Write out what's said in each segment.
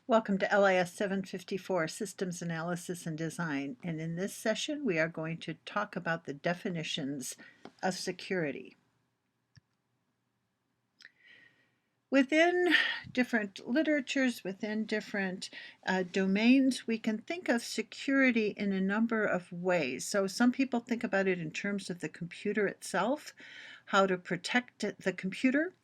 Welcome to LIS754 Systems Analysis and Design, and in this session we are going to talk about the definitions of security. Within different literatures, within different domains, we can think of security in a number of ways. So some people think about it in terms of the computer itself, how to protect the computer.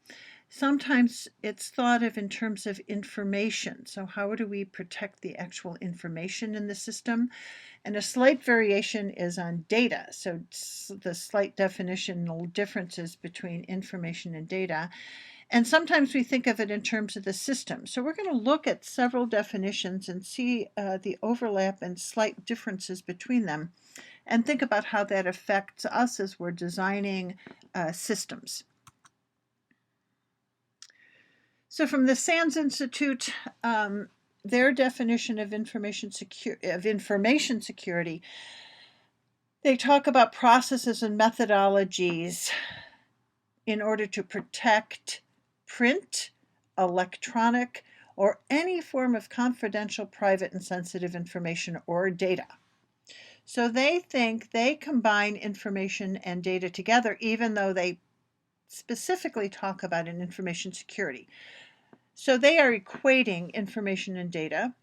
Sometimes it's thought of in terms of information. So how do we protect the actual information in the system? And a slight variation is on data. So the slight definitional differences between information and data. And sometimes we think of it in terms of the system. So we're going to look at several definitions and see the overlap and slight differences between them and think about how that affects us as we're designing systems. So from the SANS Institute, their definition of information security, they talk about processes and methodologies in order to protect print, electronic, or any form of confidential, private, and sensitive information or data. So they think they combine information and data together, even though they specifically talk about an information security. So they are equating information and data,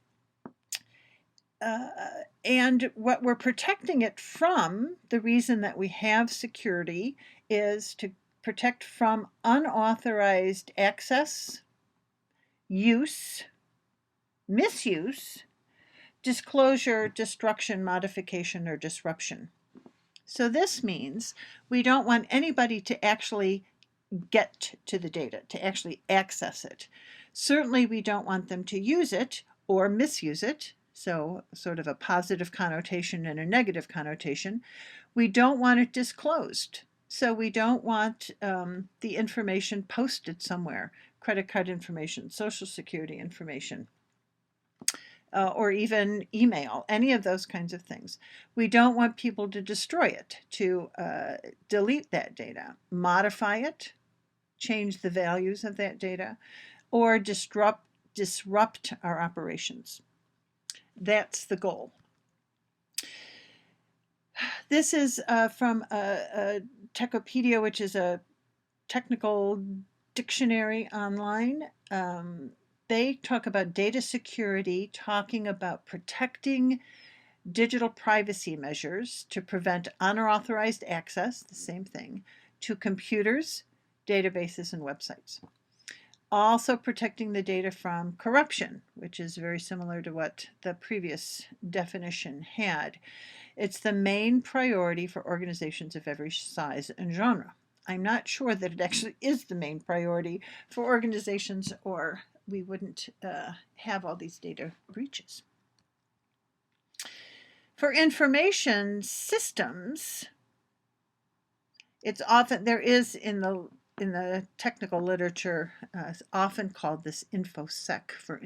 and what we're protecting it from, the reason that we have security, is to protect from unauthorized access, use, misuse, disclosure, destruction, modification, or disruption. So this means we don't want anybody to actually get to the data, to actually access it. Certainly we don't want them to use it or misuse it, so sort of a positive connotation and a negative connotation. We don't want it disclosed, so we don't want the information posted somewhere, credit card information, social security information, or even email, any of those kinds of things. We don't want people to destroy it, to delete that data, modify it, change the values of that data, or disrupt our operations. That's the goal. This is from a Techopedia, which is a technical dictionary online. They talk about data security, talking about protecting digital privacy measures to prevent unauthorized access, the same thing, to computers, databases, and websites. Also protecting the data from corruption, which is very similar to what the previous definition had. It's the main priority for organizations of every size and genre. I'm not sure that it actually is the main priority for organizations, or we wouldn't have all these data breaches. For information systems, it's often, there is in the technical literature, often called this InfoSec for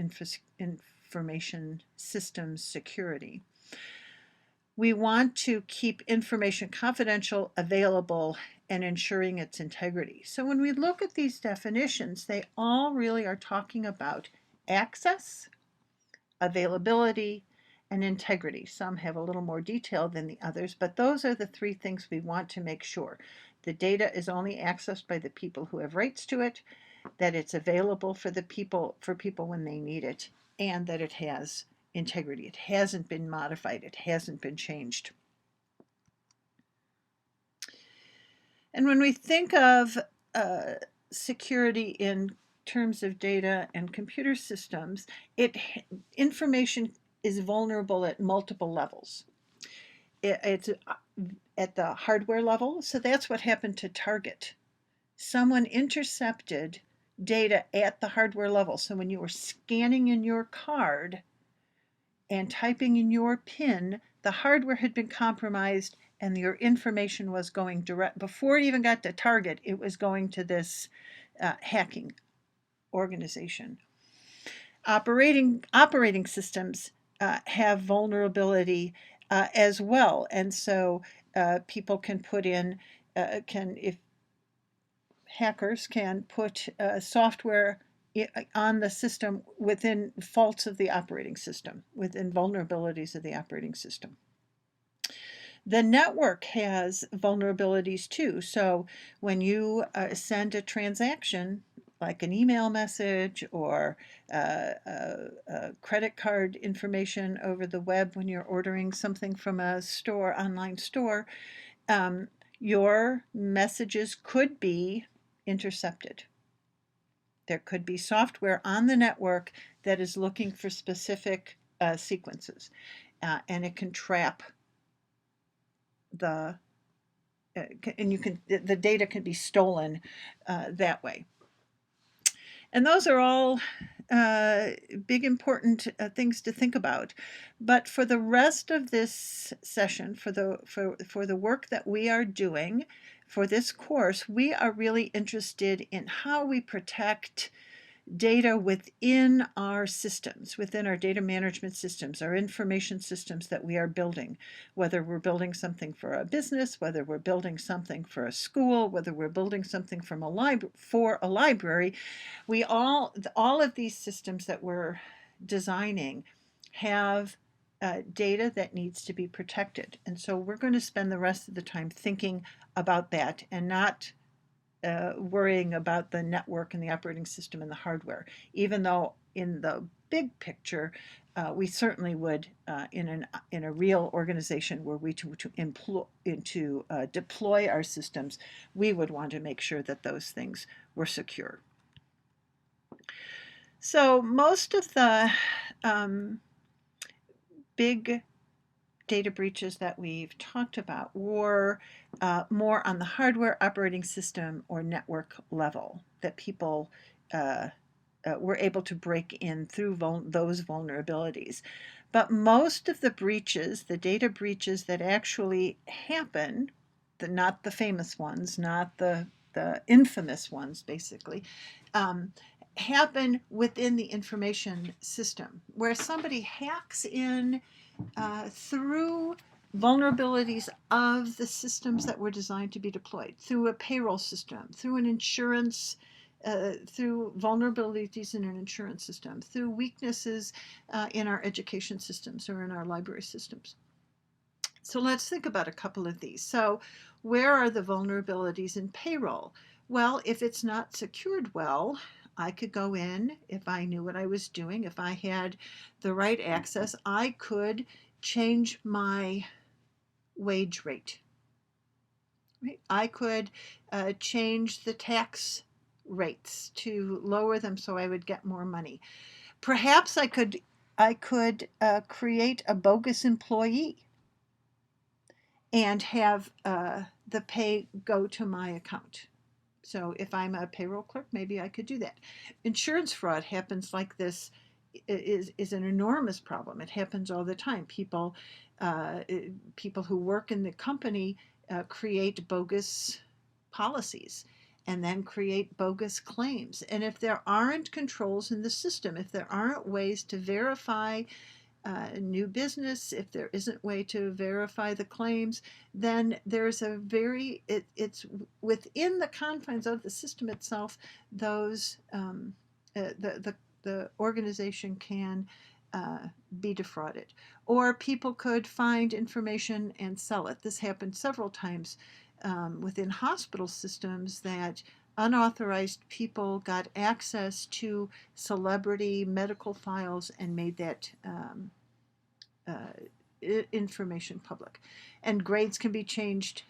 information systems security. We want to keep information confidential, available, and ensuring its integrity. So when we look at these definitions, they all really are talking about access, availability, and integrity. Some have a little more detail than the others, but those are the three things we want to make sure. The data is only accessed by the people who have rights to it, that it's available for people when they need it, and that it has integrity. It hasn't been modified. It hasn't been changed. And when we think of security in terms of data and computer systems, information is vulnerable at multiple levels. It's at the hardware level, so that's what happened to Target. Someone intercepted data at the hardware level. So when you were scanning in your card and typing in your PIN, the hardware had been compromised and your information was going direct. Before it even got to Target, it was going to this hacking organization. Operating systems have vulnerability as well, and so people can put in, if hackers can put software on the system within faults of the operating system, within vulnerabilities of the operating system. The network has vulnerabilities too. So when you send a transaction, like an email message or credit card information over the web when you're ordering something from a store, online store, your messages could be intercepted. There could be software on the network that is looking for specific sequences, and it can trap the and the data can be stolen that way. And those are all big important things to think about. But for the rest of this session, for the work that we are doing for this course, we are really interested in how we protect data within our systems, within our data management systems, our information systems that we are building, whether we're building something for a business, whether we're building something for a school, whether we're building something from for a library. All of these systems that we're designing have data that needs to be protected. And so we're going to spend the rest of the time thinking about that and not worrying about the network and the operating system and the hardware, even though in the big picture, we certainly would, in a real organization where we deploy our systems, we would want to make sure that those things were secure. So most of the big data breaches that we've talked about were more on the hardware, operating system, or network level, that people were able to break in through those vulnerabilities. But most of the breaches, the data breaches that actually happen, not the famous ones, not the infamous ones, basically, happen within the information system, where somebody hacks in through vulnerabilities of the systems that were designed to be deployed, through a payroll system, through an insurance, through vulnerabilities in an insurance system, through weaknesses in our education systems or in our library systems. So let's think about a couple of these. So where are the vulnerabilities in payroll? Well, if it's not secured well, I could go in, if I knew what I was doing, if I had the right access, I could change my wage rate. Right? I could change the tax rates to lower them so I would get more money. Perhaps I could create a bogus employee and have the pay go to my account. So if I'm a payroll clerk, maybe I could do that. Insurance fraud happens like this, is an enormous problem. It happens all the time. People who work in the company create bogus policies and then create bogus claims. And if there aren't controls in the system, if there aren't ways to verify new business, if there isn't way to verify the claims, then there's it's within the confines of the system itself, those the organization can be defrauded. Or people could find information and sell it. This happened several times within hospital systems, that unauthorized people got access to celebrity medical files and made that information public. And grades can be changed,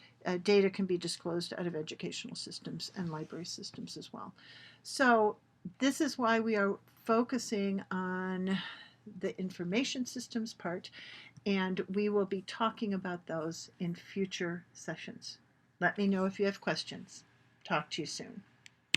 data can be disclosed out of educational systems and library systems as well. So this is why we are focusing on the information systems part, and we will be talking about those in future sessions. Let me know if you have questions. Talk to you soon.